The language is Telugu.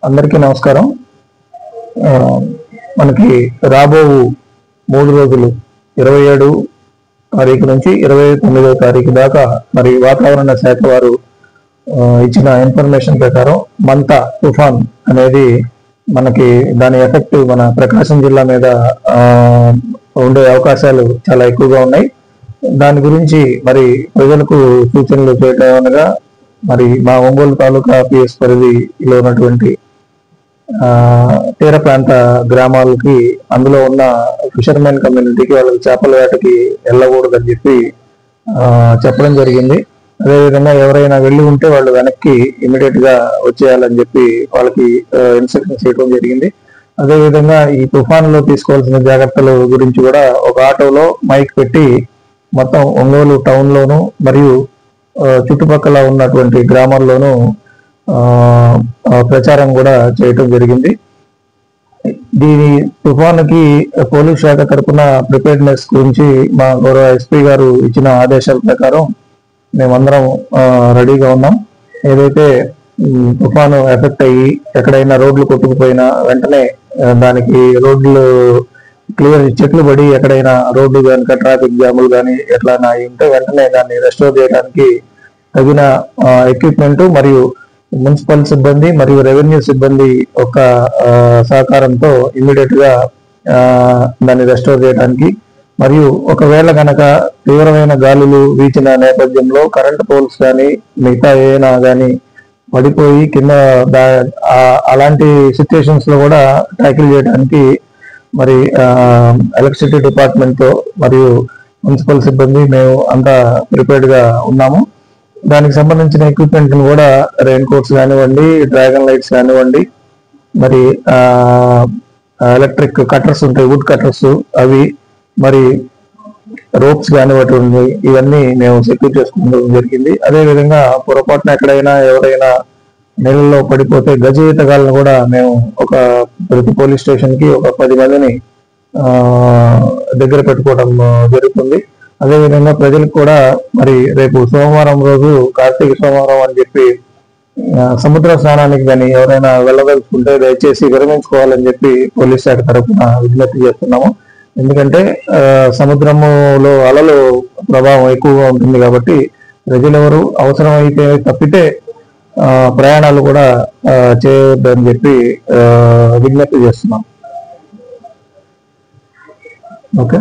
అందరికీ నమస్కారం. మనకి రాబో 3 రోజులు 27 తారీఖు నుంచి 29వ తారీఖు దాకా మరి వాతావరణ శాఖ వారు ఇచ్చిన ఇన్ఫర్మేషన్ ప్రకారం మంతా తుఫాన్ అనేది మనకి దాని ఎఫెక్ట్ మన ప్రకాశం జిల్లా మీద ఉండే అవకాశాలు చాలా ఎక్కువగా ఉన్నాయి. దాని గురించి మరి ప్రజలకు సూచనలు చేయడం అనగా మరి మా ఒంగోలు తాలూకా పిఎస్ పరిధిలో ఉన్నటువంటి తీర ప్రాంత గ్రామాలకి అందులో ఉన్న ఫిషర్మెన్ కమ్యూనిటీకి వాళ్ళకి చేపల వేటకి వెళ్ళకూడదని చెప్పి చెప్పడం జరిగింది. అదేవిధంగా ఎవరైనా వెళ్ళి ఉంటే వాళ్ళు వెనక్కి ఇమీడియట్ గా వచ్చేయాలని చెప్పి వాళ్ళకి ఇన్స్ట్రక్షన్స్ చేయడం జరిగింది. అదేవిధంగా ఈ తుఫానులో తీసుకోవాల్సిన జాగ్రత్తల గురించి కూడా ఒక ఆటోలో మైక్ పెట్టి మొత్తం ఒంగోలు టౌన్ లోను మరియు చుట్టుపక్కల ఉన్నటువంటి గ్రామాల్లోనూ ప్రచారం కూడా చేయటం జరిగింది. దీని తుఫానుకి పోలీస్ శాఖ తరఫున ప్రిపేర్నెస్ గురించి మా గౌరవ ఎస్పీ గారు ఇచ్చిన ఆదేశాల ప్రకారం మేమందరం రెడీగా ఉన్నాం. ఏదైతే తుఫాను ఎఫెక్ట్ అయ్యి ఎక్కడైనా రోడ్లు కొట్టుకుపోయినా వెంటనే దానికి రోడ్లు క్లియర్ చెట్లు పడి ఎక్కడైనా రోడ్డు కనుక ట్రాఫిక్ జాములు కానీ ఎట్లా అయి ఉంటే వెంటనే దాన్ని రెస్టోర్ చేయడానికి తగిన ఎక్విప్మెంట్ మరియు మున్సిపల్ సిబ్బంది మరియు రెవెన్యూ సిబ్బంది యొక్క సహకారంతో ఇమ్మీడియట్ గా దాన్ని రెస్టోర్ చేయడానికి మరియు ఒకవేళ కనుక తీవ్రమైన గాలులు వీచిన నేపథ్యంలో కరెంట్ పోల్స్ కానీ మిగతా ఏమైనా కానీ పడిపోయి కింద అలాంటి సిచ్యుయేషన్స్ లో కూడా ట్యాకిల్ చేయడానికి మరి ఎలక్ట్రిసిటీ డిపార్ట్మెంట్ తో మరియు మున్సిపల్ సిబ్బంది మేము అంతా ప్రిపేర్డ్ గా ఉన్నాము. దానికి సంబంధించిన ఎక్విప్మెంట్ కూడా రెయిన్ కోట్స్ కానివ్వండి, డ్రాగన్ లైట్స్ కానివ్వండి, మరి ఎలక్ట్రిక్ కట్టర్స్ ఉంటాయి, వుడ్ కట్టర్స్, అవి మరి రోప్స్ కానివ్వండి, ఇవన్నీ మేము సెక్యూర్ చేసుకోవడం జరిగింది. అదేవిధంగా పొరపాటున ఎక్కడైనా ఎవరైనా నీళ్ళలో పడిపోతే గజ ఈతగాళ్ళను కూడా మేము ప్రతి పోలీస్ స్టేషన్ కి ఒక 10 మందిని దగ్గర పెట్టుకోవడం జరుగుతుంది. అదేవిధంగా ప్రజలకు కూడా మరి రేపు సోమవారం రోజు కార్తీక సోమవారం అని చెప్పి సముద్ర స్నానానికి కానీ ఎవరైనా వెళ్ళదలుచుకుంటే దయచేసి విరమించుకోవాలని చెప్పి పోలీస్ శాఖ తరఫున విజ్ఞప్తి చేస్తున్నాము. ఎందుకంటే సముద్రములో అలలు ప్రభావం ఎక్కువగా ఉంటుంది కాబట్టి ప్రజలెవరు అవసరమైతే తప్పితే ప్రయాణాలు కూడా చేయవద్దని చెప్పి విజ్ఞప్తి చేస్తున్నాం. ఓకే.